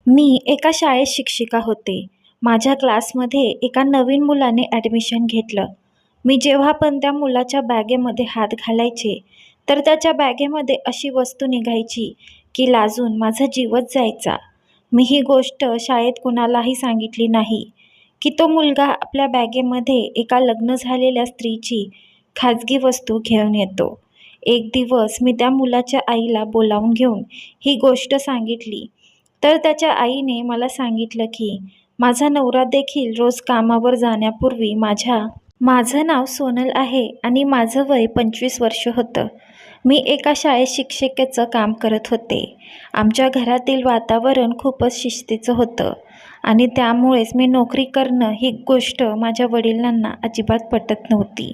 मी एका शाळेत शिक्षिका होते. माझ्या क्लासमध्ये एका नवीन मुलाने ॲडमिशन घेतलं. मी जेव्हा पण त्या मुलाच्या बॅगेमध्ये हात घालायचे, तर त्याच्या बॅगेमध्ये अशी वस्तू निघायची की लाजून माझा जीवच जायचा. मी ही गोष्ट शाळेत कुणालाही सांगितली नाही की तो मुलगा आपल्या बॅगेमध्ये एका लग्न झालेल्या स्त्रीची खाजगी वस्तू घेऊन येतो. एक दिवस मी त्या मुलाच्या आईला बोलावून घेऊन ही गोष्ट सांगितली. तर त्याच्या आईने मला सांगितलं की माझा नवरा देखील रोज कामावर जाण्यापूर्वी माझं नाव सोनल आहे आणि माझं वय 25 वर्ष होतं. मी एका शाळेत शिक्षिकेचं काम करत होते. आमच्या घरातील वातावरण खूपच शिस्तीचं होतं आणि त्यामुळेच मी नोकरी करणं ही गोष्ट माझ्या वडिलांना अजिबात पटत नव्हती.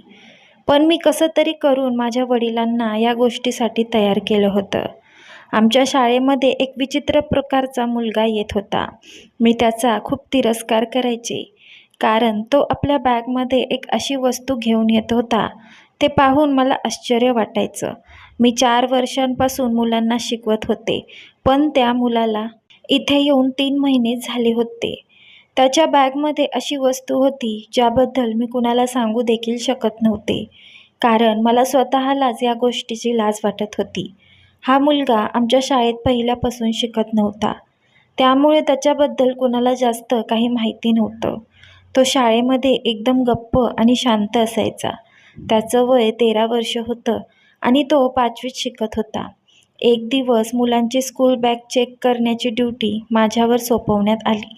पण मी कसं तरी करून माझ्या वडिलांना या गोष्टीसाठी तयार केलं होतं. आमच्या शाळेमध्ये एक विचित्र प्रकारचा मुलगा येत होता. मी त्याचा खूप तिरस्कार करायचे, कारण तो आपल्या बॅगमध्ये एक अशी वस्तू घेऊन येत होता. ते पाहून मला आश्चर्य वाटायचं. मी 4 वर्षांपासून मुलांना शिकवत होते, पण त्या मुलाला इथे येऊन 3 महिने झाले होते. त्याच्या बॅगमध्ये अशी वस्तू होती ज्याबद्दल मी कुणाला सांगू देखील शकत नव्हते, कारण मला स्वतःलाच या गोष्टीची लाज वाटत होती. हा मुलगा आमच्या शाळेत पहिल्यापासून शिकत नव्हता, त्यामुळे त्याच्याबद्दल कुणाला जास्त काही माहिती नव्हतं. तो शाळेमध्ये एकदम गप्प आणि शांत असायचा. त्याचं वय 13 वर्ष होतं आणि तो 5वीत शिकत होता. एक दिवस मुलांची स्कूल बॅग चेक करण्याची ड्युटी माझ्यावर सोपवण्यात आली,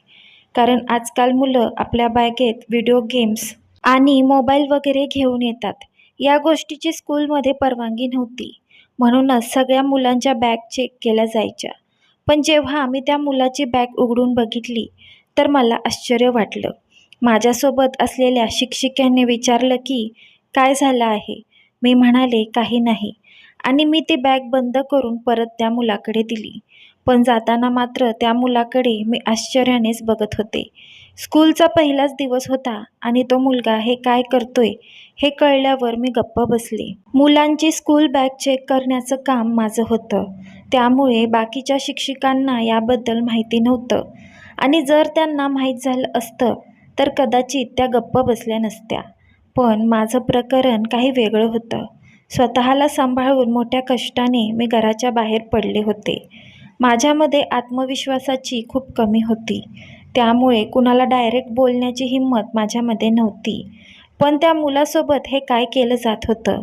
कारण आजकाल मुलं आपल्या बॅगेत व्हिडिओ गेम्स आणि मोबाईल वगैरे घेऊन येतात. या गोष्टीची स्कूलमध्ये परवानगी नव्हती, म्हणूनच सगळ्या मुलांच्या बॅग चेक केल्या जायच्या. पण जेव्हा मी त्या मुलाची बॅग उघडून बघितली, तर मला आश्चर्य वाटलं. माझ्यासोबत असलेल्या शिक्षिकेने विचारलं की काय झालं आहे? मी म्हणाले काही नाही, आणि मी ती बॅग बंद करून परत त्या मुलाकडे दिली. पण जाताना मात्र त्या मुलाकडे मी आश्चर्यानेच बघत होते. स्कूलचा पहिलाच दिवस होता आणि तो मुलगा हे काय करतोय हे कळल्यावर मी गप्प बसले. मुलांची स्कूल बॅग चेक करण्याचं काम माझं होतं, त्यामुळे बाकीच्या शिक्षिकांना याबद्दल माहिती नव्हतं, आणि जर त्यांना माहीत झालं असतं तर कदाचित त्या गप्प बसल्या नसत्या. पण माझं प्रकरण काही वेगळं होतं. स्वतःला सांभाळून मोठ्या कष्टाने मी घराच्या बाहेर पडले होते. माझ्यामध्ये आत्मविश्वासाची खूप कमी होती, त्यामुळे कुणाला डायरेक्ट बोलण्याची हिंमत माझ्यामध्ये नव्हती. पण त्या मुलासोबत हे काय केलं जात होतं?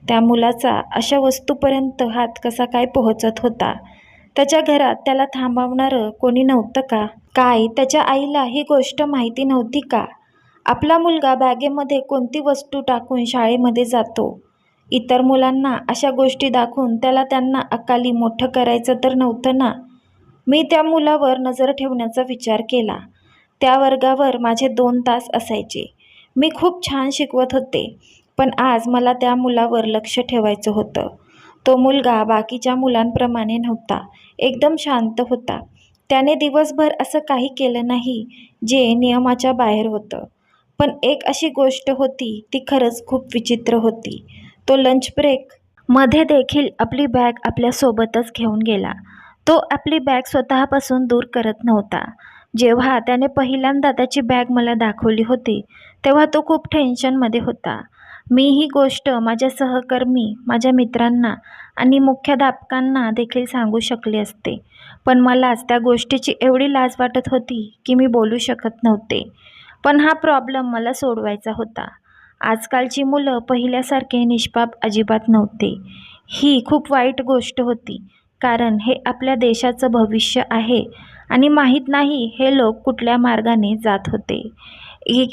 त्या मुलाचा अशा वस्तूपर्यंत हात कसा काय पोहोचत होता? त्याच्या घरात त्याला थांबवणारं कोणी नव्हतं का? काय त्याच्या आईला ही गोष्ट माहिती नव्हती का? आपला मुलगा बॅगेमध्ये कोणती वस्तू टाकून शाळेमध्ये जातो? इतर मुलांना अशा गोष्टी दाखवून त्यांना अकाली मोठं करायचं तर नव्हतं ना? मी त्या मुलावर नजर ठेवण्याचा विचार केला. त्या वर्गावर माझे 2 तास असायचे. मी खूप छान शिकवत होते, पण आज मला त्या मुलावर लक्ष ठेवायचं होतं. तो मुलगा बाकीच्या मुलांप्रमाणे नव्हता, एकदम शांत होता. त्याने दिवसभर असं काही केलं नाही जे नियमाच्या बाहेर होतं. पण एक अशी गोष्ट होती, ती खरंच खूप विचित्र होती. तो लंच ब्रेक मध्ये देखील आपली बॅग आपल्यासोबतच घेऊन गेला. तो आपली बॅग स्वतःपासून दूर करत नव्हता. जेव्हा त्याने पहिल्यांदा त्याची बॅग मला दाखवली होती, तेव्हा तो खूप टेन्शनमध्ये होता. मी ही गोष्ट माझ्या सहकर्मी, माझ्या मित्रांना आणि मुख्याध्यापकांना देखील सांगू शकले असते, पण मलाच त्या गोष्टीची एवढी लाज वाटत होती की मी बोलू शकत नव्हते. पण हा प्रॉब्लेम मला सोडवायचा होता. आजकालची मुलं पहिल्यासारखे निष्पाप अजिबात नव्हते. ही खूप वाईट गोष्ट होती, कारण हे आपल्या देशाचं भविष्य आहे आणि माहीत नाही हे लोक कुठल्या मार्गाने जात होते.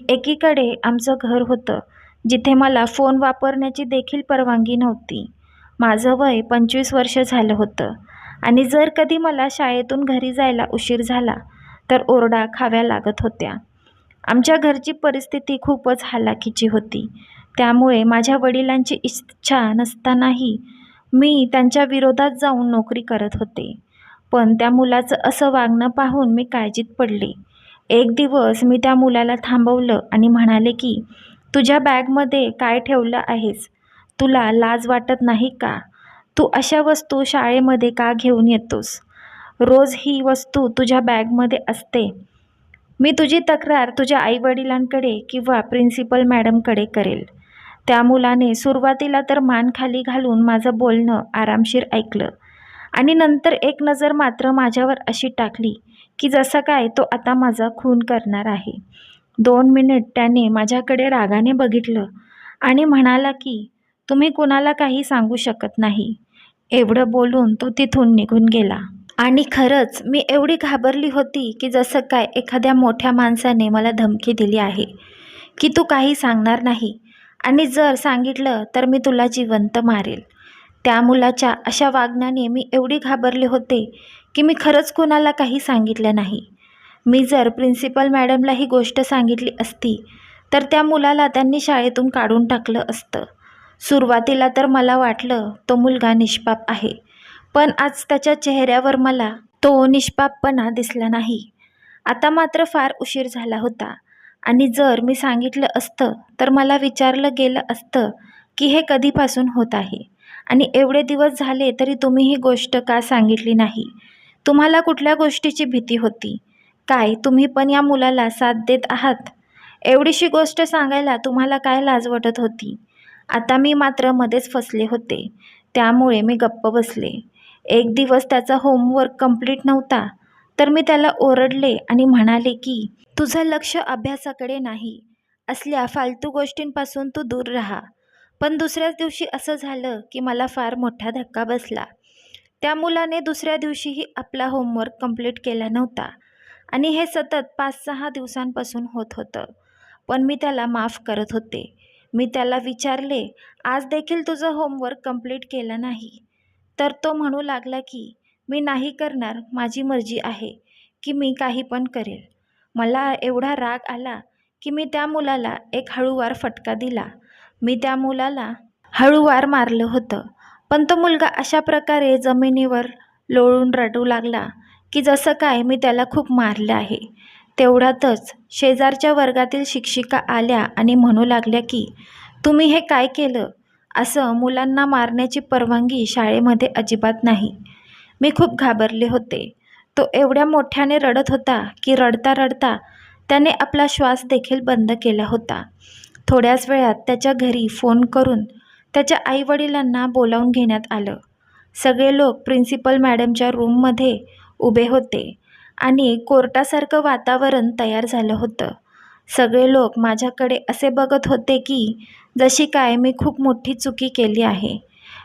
एकीकडे आमचं घर होतं, जिथे मला फोन वापरण्याची देखील परवानगी नव्हती. माझं वय 25 वर्ष झालं होतं आणि जर कधी मला शाळेतून घरी जायला उशीर झाला तर ओरडा खाव्या लागत होत्या. आमच्या घरची परिस्थिती खूपच हलाखीची होती, त्यामुळे माझ्या वडिलांची इच्छा नसतानाही मी त्यांच्या विरोधात जाऊन नोकरी करत होते. पण त्या मुलाचं असं वागणं पाहून मी काळजीत पडले. एक दिवस मी त्या मुलाला थांबवलं आणि म्हणाले की तुझ्या बॅगमध्ये काय ठेवलं आहेस? तुला लाज वाटत नाही का? तू अशा वस्तू शाळेमध्ये का घेऊन येतोस? रोज ही वस्तू तुझ्या बॅगमध्ये असते. मी तुझी तक्रार तुझ्या आईवडिलांकडे किंवा प्रिन्सिपल मॅडमकडे करेल. त्या मुलाने सुरुवातीला तर मान खाली घालून माझं बोलणं आरामशीर ऐकलं आणि नंतर एक नजर मात्र माझ्यावर अशी टाकली की जसं काय तो आता माझा खून करणार आहे. 2 मिनिट त्याने माझ्याकडे रागाने बघितलं आणि म्हणाला की तुम्ही कुणाला काही सांगू शकत नाही. एवढं बोलून तो तिथून निघून गेला. आणि खरंच मी एवढी घाबरली होती की जसं काय एखाद्या मोठ्या माणसाने मला धमकी दिली आहे की तू काही सांगणार नाही आणि जर सांगितलं तर मी तुला जिवंत मारेल. त्या मुलाच्या अशा वागण्याने मी एवढी घाबरले होते की मी खरंच कोणाला काही सांगितलं नाही. मी जर प्रिन्सिपल मॅडमला ही गोष्ट सांगितली असती तर त्या मुलाला त्यांनी शाळेतून काढून टाकलं असतं. सुरुवातीला तर मला वाटलं तो मुलगा निष्पाप आहे, पण आज त्याच्या चेहऱ्यावर मला तो निष्पापपणा दिसला नाही. आता मात्र फार उशीर झाला होता आणि जर मी सांगितलं असतं तर मला विचारलं गेलं असतं की हे कधीपासून होत आहे आणि एवढे दिवस झाले तरी तुम्ही ही गोष्ट का सांगितली नाही? तुम्हाला कुठल्या गोष्टीची भीती होती? काय तुम्ही पण या मुलाला साथ देत आहात? एवढीशी गोष्ट सांगायला तुम्हाला काय लाज वाटत होती? आता मी मात्र मध्येच फसले होते, त्यामुळे मी गप्प बसले. एक दिवस त्याचा होमवर्क कंप्लीट नव्हता तर मी त्याला ओरडले आणि म्हणाले की तुझं लक्ष अभ्यासाकडे नाही, असल्या फालतू गोष्टींपासून तू दूर राहा. पण दुसऱ्याच दिवशी असं झालं की मला फार मोठा धक्का बसला. त्या मुलाने दुसऱ्या दिवशीही आपला होमवर्क कंप्लीट केला नव्हता आणि हे सतत 5-6 दिवसांपासून होत होतं. पण मी त्याला माफ करत होते. मी त्याला विचारले, आज देखील तुझं होमवर्क कंप्लीट केलं नाही? तर तो म्हणू लागला की मी नाही करणार, माझी मर्जी आहे की मी काही पण करेल. मला एवढा राग आला की मी त्या मुलाला एक हळूवार फटका दिला. मी त्या मुलाला हळूवार मारलं होतं, पण तो मुलगा अशा प्रकारे जमिनीवर लोळून रडू लागला की जसं काय मी त्याला खूप मारले आहे. तेवढ्यातच शेजारच्या वर्गातील शिक्षिका आल्या आणि म्हणू लागल्या की तुम्ही हे काय केलं? असं मुलांना मारण्याची परवानगी शाळेमध्ये अजिबात नाही. मी खूप घाबरले होते. तो एवढ्या मोठ्याने रडत होता की रडता रडता त्याने आपला श्वास देखील बंद केला होता. थोड्याच वेळात त्याच्या घरी फोन करून त्याच्या आईवडिलांना बोलावून घेण्यात आलं. सगळे लोक प्रिन्सिपल मॅडमच्या रूममध्ये उभे होते आणि कोर्टासारखं वातावरण तयार झालं होतं. सगळे लोक माझ्याकडे असे बघत होते की जशी काय मी खूप मोठी चुकी केली आहे.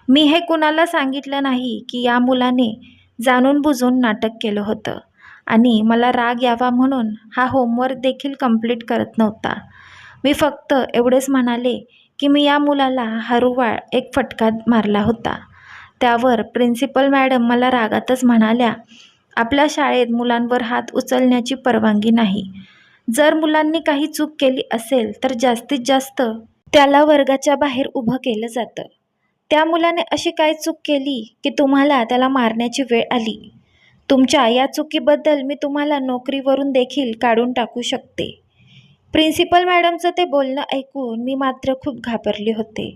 मी हे कुणाला सांगितलं नाही की या मुलाने जाणून बुजून नाटक केलं होतं आणि मला राग यावा म्हणून हा होमवर्क देखील कंप्लीट करत नव्हता. मी फक्त एवढेच म्हणाले की मी या मुलाला हळूवार एक फटका मारला होता. त्यावर प्रिन्सिपल मॅडम मला रागातच म्हणाल्या, आपल्या शाळेत मुलांवर हात उचलण्याची परवानगी नाही. जर मुलांनी काही चूक केली असेल तर जास्तीत जास्त त्याला वर्गाच्या बाहेर उभं केलं जातं. त्या मुलाने अशी काय चूक केली की तुम्हाला त्याला मारण्याची वेळ आली? तुमच्या या चुकीबद्दल मी तुम्हाला नोकरीवरून देखील काढून टाकू शकते. प्रिन्सिपल मॅडमचं ते बोलणं ऐकून मी मात्र खूप घाबरले होते,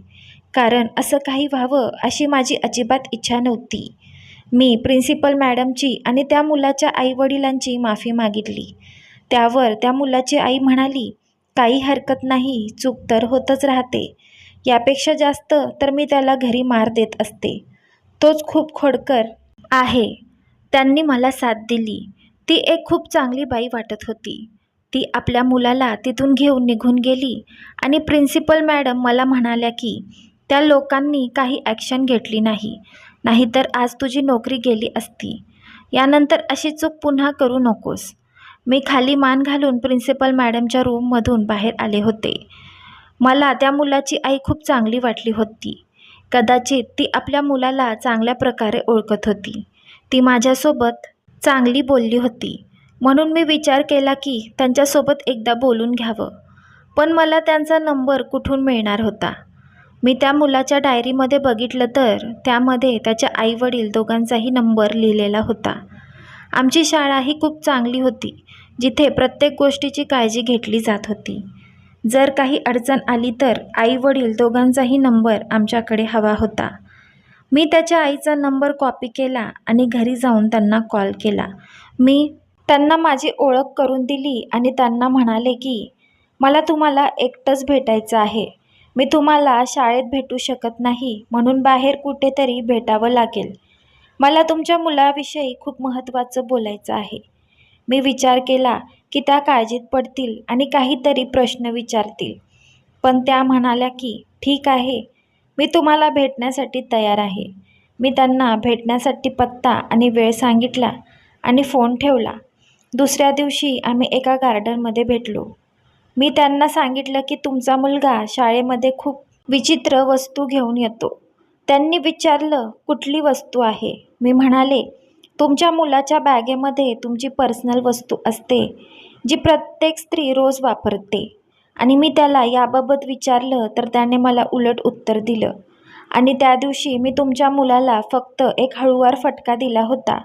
कारण असं काही व्हावं अशी माझी अजिबात इच्छा नव्हती. मी प्रिन्सिपल मॅडमची आणि त्या मुलाच्या आईवडिलांची माफी मागितली. त्यावर त्या मुलाची आई म्हणाली, काही हरकत नाही, चूक तर होतच राहते. यापेक्षा जास्त तर मी त्याला घरी मार देत असते. तोच खूप खोडकर आहे. त्यांनी मला साथ दिली. ती एक खूप चांगली बाई वाटत होती. ती आपल्या मुलाला तिथून घेऊन निघून गेली आणि प्रिन्सिपल मॅडम मला म्हणाल्या की त्या लोकांनी काही ॲक्शन घेतली नाही, नाहीतर आज तुझी नोकरी गेली असती. यानंतर अशी चूक पुन्हा करू नकोस. मी खाली मान घालून प्रिन्सिपल मॅडमच्या रूममधून बाहेर आले होते. मला त्या मुलाची आई खूप चांगली वाटली होती. कदाचित ती आपल्या मुलाला चांगल्या प्रकारे ओळखत होती. ती माझ्यासोबत चांगली बोलली होती, म्हणून मी विचार केला की त्यांच्यासोबत एकदा बोलून घ्यावं. पण मला त्यांचा नंबर कुठून मिळणार होता? मी त्या मुलाच्या डायरीमध्ये बघितलं तर त्यामध्ये त्याच्या आईवडील दोघांचाही नंबर लिहिलेला होता. आमची शाळा ही खूप चांगली होती, जिथे प्रत्येक गोष्टीची काळजी घेतली जात होती. जर काही अडचण आली तर आईवडील दोघांचाही नंबर आमच्याकडे हवा होता. मी त्याच्या आईचा नंबर कॉपी केला आणि घरी जाऊन त्यांना कॉल केला. मी त्यांना माझी ओळख करून दिली आणि त्यांना म्हणाले की मला तुम्हाला एकटंच भेटायचं आहे. मी तुम्हाला शाळेत भेटू शकत नाही, म्हणून बाहेर कुठेतरी भेटावं लागेल. मला तुमच्या मुलाविषयी खूप महत्त्वाचं बोलायचं आहे. मी विचार केला की त्या काळजीत पडतील आणि काहीतरी प्रश्न विचारतील. पण त्या म्हणाल्या की ठीक आहे, मी तुम्हाला भेटण्यासाठी तयार आहे. मी त्यांना भेटण्यासाठी पत्ता आणि वेळ सांगितला आणि फोन ठेवला. दुसऱ्या दिवशी आम्ही एका गार्डनमध्ये भेटलो. मी त्यांना सांगितलं की तुमचा मुलगा शाळेमध्ये खूप विचित्र वस्तू घेऊन येतो. त्यांनी विचारलं कुठली वस्तू आहे. मी म्हणाले तुमच्या मुलाच्या बॅगेमध्ये तुमची पर्सनल वस्तू असते, जी प्रत्येक स्त्री रोज वापरते. आणि मी त्याला याबाबत विचारलं तर त्याने मला उलट उत्तर दिलं. आणि त्या दिवशी मी तुमच्या मुलाला फक्त एक हळूवार फटका दिला होता,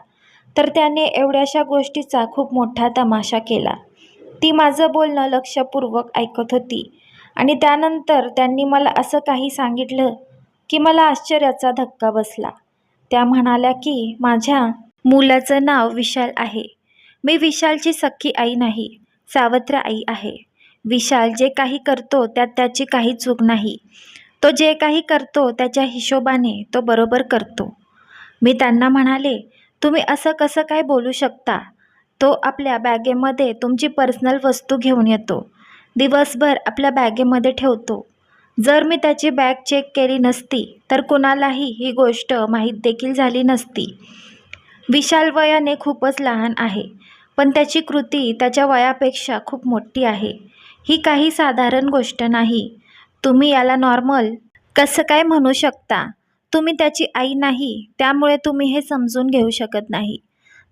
तर त्याने एवढ्याशा गोष्टीचा खूप मोठा तमाशा केला. ती माझं बोलणं लक्षपूर्वक ऐकत होती आणि त्यानंतर त्यांनी मला असं काही सांगितलं की मला आश्चर्याचा धक्का बसला. त्या म्हणाल्या की माझ्या मुलाचं नाव विशाल आहे. मी विशालची सख्खी आई नाही, सावत्र आई आहे. विशाल जे काही करतो त्यात त्याची काही चूक नाही. तो जे काही करतो त्याच्या हिशोबाने तो बरोबर करतो. मी त्यांना म्हणाले तुम्ही असं कसं काय बोलू शकता? तो आपल्या बॅगेमध्ये तुमची पर्सनल वस्तू घेऊन येतो, दिवसभर आपल्या बॅगेमध्ये ठेवतो. जर मी त्याची बॅग चेक केली नसती तर कुणालाही ही गोष्ट माहीत देखील झाली नसती. विशाल वयाने खूपच लहान आहे, पण त्याची कृती त्याच्या वयापेक्षा खूप मोठी आहे. ही काही साधारण गोष्ट नाही. तुम्ही याला नॉर्मल कसं काय म्हणू शकता? तुम्ही त्याची आई नाही, त्यामुळे तुम्ही हे समजून घेऊ शकत नाही.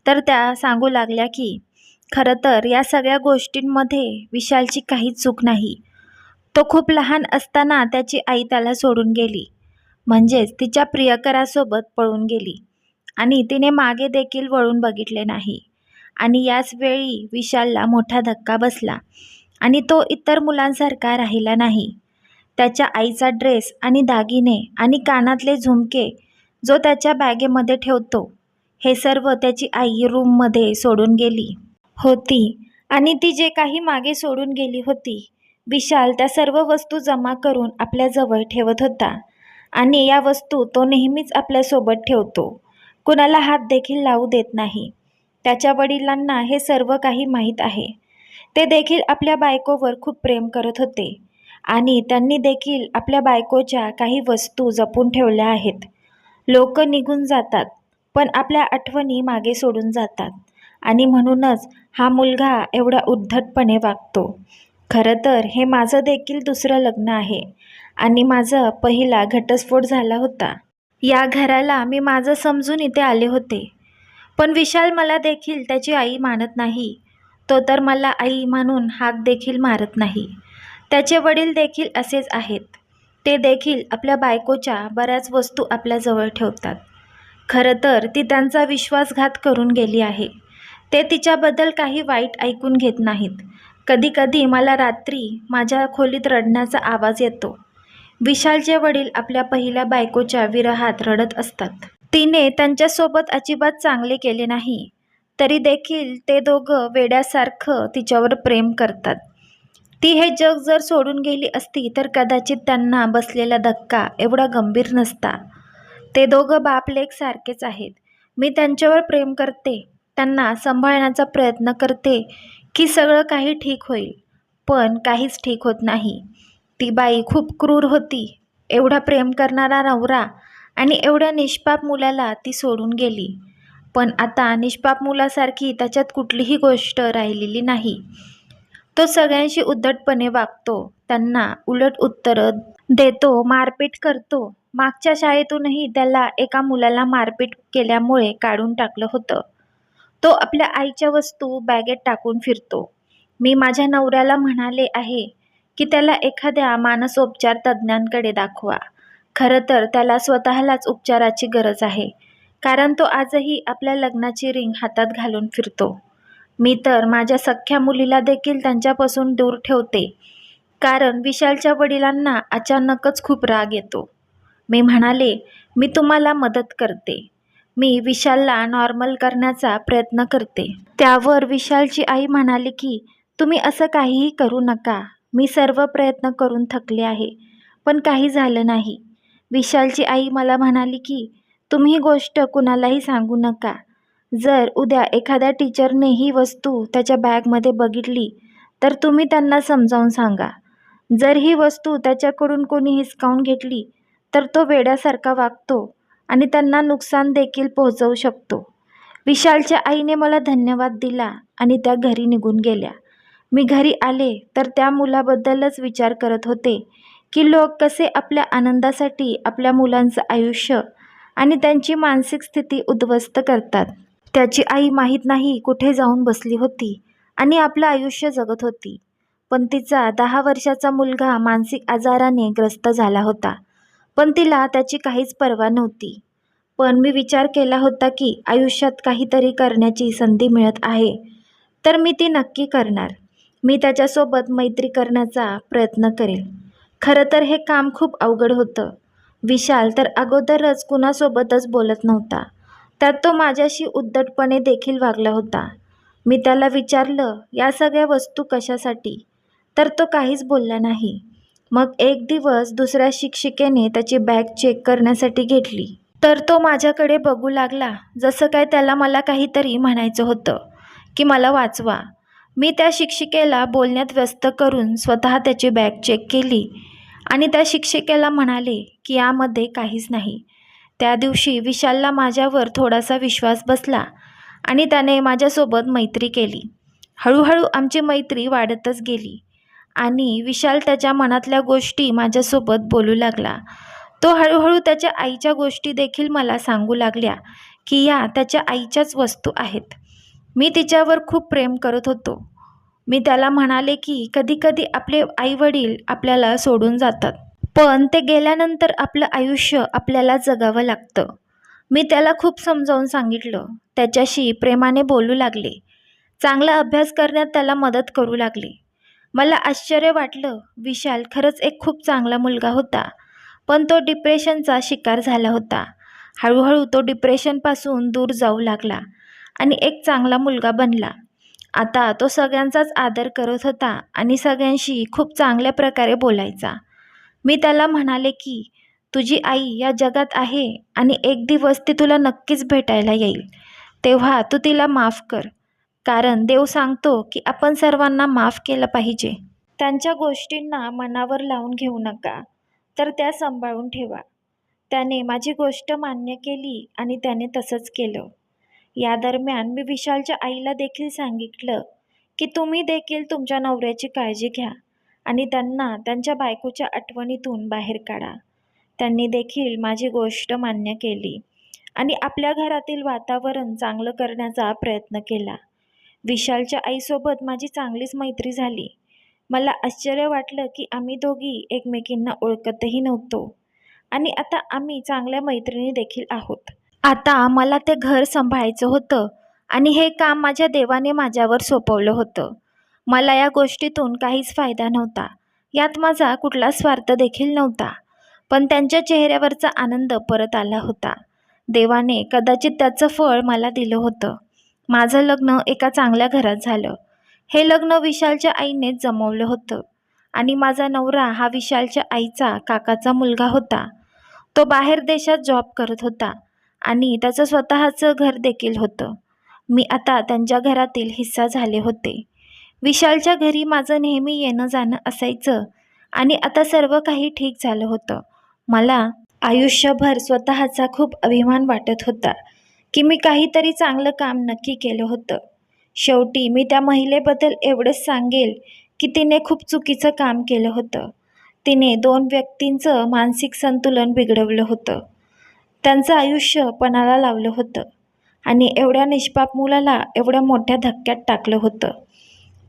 तर त्या सांगू लागल्या की खरं तर या सगळ्या गोष्टींमध्ये विशालची काहीच चूक नाही. तो खूप लहान असताना त्याची आई त्याला सोडून गेली, म्हणजेच तिच्या प्रियकरासोबत पळून गेली आणि तिने मागे देखील वळून बघितले नाही. आणि याच वेळी विशालला मोठा धक्का बसला आणि तो इतर मुलांसारखा राहिला नाही. त्याच्या आईचा ड्रेस आणि दागिने आणि कानातले झुमके जो त्याच्या बॅगेमध्ये ठेवतो, हे सर्व त्याची आई रूममध्ये सोडून गेली होती. आणि ती जे काही मागे सोडून गेली होती, विशाल त्या सर्व वस्तू जमा करून आपल्याजवळ ठेवत होता. आणि या वस्तू तो नेहमीच आपल्यासोबत ठेवतो, कुणाला हात देखील लावू देत नाही. त्याच्या वडिलांना हे सर्व काही माहीत आहे. ते देखील आपल्या बायकोवर खूप प्रेम करत होते आणि त्यांनी देखील आपल्या बायकोच्या काही वस्तू जपून ठेवल्या आहेत. लोक निघून जातात, पण आपल्या आठवणी मागे सोडून जातात. आणि म्हणूनच हा मुलगा एवढा उद्धटपणे वागतो. खरं तर हे माझं देखील दुसरं लग्न आहे आणि माझा पहिला घटस्फोट झाला होता. या घराला मी माझं समजून इथे आले होते. पण विशाल मला देखील त्याची आई मानत नाही. तो तर मला आई मानून हाक देखील मारत नाही. त्याचे वडील देखील असेच आहेत. ते देखील आपल्या बायकोच्या बऱ्याच वस्तू आपल्याजवळ ठेवतात. खरं तर ती त्यांचा विश्वासघात करून गेली आहे. ते तिच्याबद्दल काही वाईट ऐकून घेत नाहीत. कधीकधी मला रात्री माझ्या खोलीत रडण्याचा आवाज येतो. विशालचे वडील आपल्या पहिल्या बायकोच्या विरहात रडत असतात. तिने त्यांच्यासोबत अजिबात चांगले केले नाही, तरी देखील ते दोघं वेड्यासारखं तिच्यावर प्रेम करतात. ती हे जग जर सोडून गेली असती तर कदाचित त्यांना बसलेला धक्का एवढा गंभीर नसता. ते दोघं बाप-लेक सारखेच आहेत. मी त्यांच्यावर प्रेम करते, त्यांना सांभाळण्याचा प्रयत्न करते की सगळं काही ठीक होईल, पण काहीच ठीक होत नाही. ती बाई खूप क्रूर होती. एवढा प्रेम करणारा नवरा आणि एवढ्या निष्पाप मुलाला ती सोडून गेली. पण आता निष्पाप मुलासारखी त्याच्यात कुठलीही गोष्ट राहिलेली नाही. तो सगळ्यांशी उद्धटपणे वागतो, त्यांना उलट उत्तरं देतो, मारपीट करतो. मागच्या शाळेतूनही त्याला एका मुलाला मारपीट केल्यामुळे काढून टाकलं होतं. तो आपल्या आईच्या वस्तू बॅगेत टाकून फिरतो. मी माझ्या नवऱ्याला म्हणाले आहे की त्याला एखाद्या मानसोपचार तज्ज्ञांकडे दाखवा. खरं तर त्याला स्वतःलाच उपचाराची गरज आहे, कारण तो आजही आपल्या लग्नाची रिंग हातात घालून फिरतो. मी तर माझ्या सख्ख्या मुलीला देखील त्यांच्यापासून दूर ठेवते, कारण विशालच्या वडिलांना अचानकच खूप राग येतो. मी म्हणाले, मी तुम्हाला मदत करते. मी विशालला नॉर्मल करण्याचा प्रयत्न करते. त्यावर विशालची आई म्हणाली की तुम्ही असं काहीही करू नका. मी सर्व प्रयत्न करून थकले आहे, पण काही झालं नाही. विशालची आई मला म्हणाली की तुम्ही ही गोष्ट कुणालाही सांगू नका. जर उद्या एखाद्या टीचरने ही वस्तू त्याच्या बॅगमध्ये बघितली तर तुम्ही त्यांना समजावून सांगा. जर ही वस्तू त्याच्याकडून कोणी हिसकावून घेतली तर तो वेड्यासारखा वागतो आणि त्यांना नुकसान देखील पोहोचवू शकतो. विशालच्या आईने मला धन्यवाद दिला आणि त्या घरी निघून गेल्या. मी घरी आले तर त्या मुलाबद्दलच विचार करत होते की लोक कसे आपल्या आनंदासाठी आपल्या मुलांचं आयुष्य आणि त्यांची मानसिक स्थिती उद्ध्वस्त करतात. त्याची आई माहीत नाही कुठे जाऊन बसली होती आणि आपलं आयुष्य जगत होती. पण तिचा 10 वर्षाचा मुलगा मानसिक आजाराने ग्रस्त झाला होता, पण तिला त्याची काहीच पर्वा नव्हती. पण मी विचार केला होता की आयुष्यात काहीतरी करण्याची संधी मिळत आहे तर मी ती नक्की करणार. मी त्याच्यासोबत मैत्री करण्याचा प्रयत्न करेल. खरं तर हे काम खूप अवघड होतं. विशाल तर अगोदरच कुणासोबतच बोलत नव्हता. त्यात तो माझ्याशी उद्धटपणे देखील वागला होता. मी त्याला विचारलं, या सगळ्या वस्तू कशासाठी? तर तो काहीच बोलला नाही. मग एक दिवस दुसऱ्या शिक्षिकेने त्याची बॅग चेक करण्यासाठी घेतली. तर तो माझ्याकडे बघू लागला, जसं काय त्याला मला काहीतरी म्हणायचं होतं की मला वाचवा. मी त्या शिक्षिकेला बोलण्यात व्यस्त करून स्वतः त्याची बॅग चेक केली आणि त्या शिक्षिकेला म्हणाले की यामध्ये काहीच नाही. त्या दिवशी विशालला माझ्यावर थोडासा विश्वास बसला आणि त्याने माझ्यासोबत मैत्री केली. हळूहळू आमची मैत्री वाढतच गेली आणि विशाल त्याच्या मनातल्या गोष्टी माझ्यासोबत बोलू लागला. तो हळूहळू त्याच्या आईच्या गोष्टी देखील मला सांगू लागल्या की या त्याच्या आईच्याच वस्तू आहेत. मी तिच्यावर खूप प्रेम करत होतो. मी त्याला म्हणाले की कधीकधी आपले आईवडील आपल्याला सोडून जातात, पण ते गेल्यानंतर आपलं आयुष्य आपल्याला जगावं लागतं. मी त्याला खूप समजावून सांगितलं. त्याच्याशी प्रेमाने बोलू लागले. चांगला अभ्यास करण्यात त्याला मदत करू लागले. मला आश्चर्य वाटलं. विशाल खरंच एक खूप चांगला मुलगा होता, पण तो डिप्रेशनचा शिकार झाला होता. हळूहळू तो डिप्रेशनपासून दूर जाऊ लागला आणि एक चांगला मुलगा बनला. आता तो सगळ्यांचाच आदर करत होता आणि सगळ्यांशी खूप चांगल्या प्रकारे बोलायचा. मी त्याला म्हणाले की तुझी आई या जगात आहे आणि एक दिवस ती तुला नक्कीच भेटायला येईल. तेव्हा तू तिला माफ कर, कारण देव सांगतो की आपण सर्वांना माफ केलं पाहिजे. त्यांच्या गोष्टींना मनावर लावून घेऊ नका, तर त्या सांभाळून ठेवा. त्याने माझी गोष्ट मान्य केली आणि त्याने तसंच केलं. या दरम्यान मी विशालच्या आईला देखील सांगितलं की तुम्ही देखील तुमच्या नवऱ्याची काळजी घ्या आणि त्यांना त्यांच्या बायकोच्या आठवणीतून बाहेर काढा. त्यांनी देखील माझी गोष्ट मान्य केली आणि आपल्या घरातील वातावरण चांगलं करण्याचा प्रयत्न केला. विशालच्या आईसोबत माझी चांगलीच मैत्री झाली. मला आश्चर्य वाटलं की आम्ही दोघी एकमेकींना ओळखतही नव्हतो आणि आता आम्ही चांगल्या मैत्रिणी देखील आहोत. आता मला ते घर सांभाळायचं होतं आणि हे काम माझ्या देवाने माझ्यावर सोपवलं होतं. मला या गोष्टीतून काहीच फायदा नव्हता. यात माझा कुठला स्वार्थ देखील नव्हता. पण त्यांच्या चेहऱ्यावरचा आनंद परत आला होता. देवाने कदाचित त्याचं फळ मला दिलं होतं. माझं लग्न एका चांगल्या घरात झालं. हे लग्न विशालच्या आईनेच जमवलं होतं आणि माझा नवरा हा विशालच्या आईचा काकाचा मुलगा होता. तो बाहेर देशात जॉब करत होता आणि त्याचं स्वतःचं घर देखील होतं. मी आता त्यांच्या घरातील हिस्सा झाले होते. विशालच्या घरी माझं नेहमी येणं जाणं असायचं आणि आता सर्व काही ठीक झालं होतं. मला आयुष्यभर स्वतःचा खूप अभिमान वाटत होता की मी काहीतरी चांगलं काम नक्की केलं होतं. शेवटी मी त्या महिलेबद्दल एवढंच सांगेल की तिने खूप चुकीचं काम केलं होतं. तिने 2 व्यक्तींचं मानसिक संतुलन बिघडवलं होतं. त्यांचं आयुष्य पणाला लावलं होतं आणि एवढ्या निष्पाप मुलाला एवढ्या मोठ्या धक्क्यात टाकलं होतं.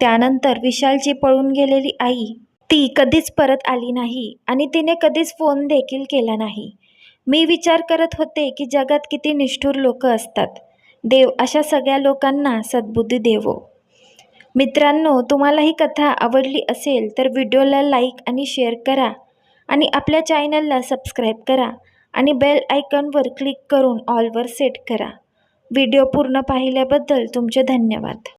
त्यानंतर विशालची पळून गेलेली आई, ती कधीच परत आली नाही आणि तिने कधीच फोन देखील केला नाही. मी विचार करत होते की जगात किती निष्ठुर लोक असतात. देव अशा सगळ्या लोकांना सद्बुद्धी देवो. मित्रांनो, तुम्हाला ही कथा आवडली असेल तर व्हिडिओला लाईक आणि शेअर करा आणि आपल्या चॅनलला सबस्क्राईब करा आणि बेल आयकॉनवर क्लिक करून ऑलवर सेट करा. व्हिडिओ पूर्ण पाहिल्याबद्दल तुमचे धन्यवाद.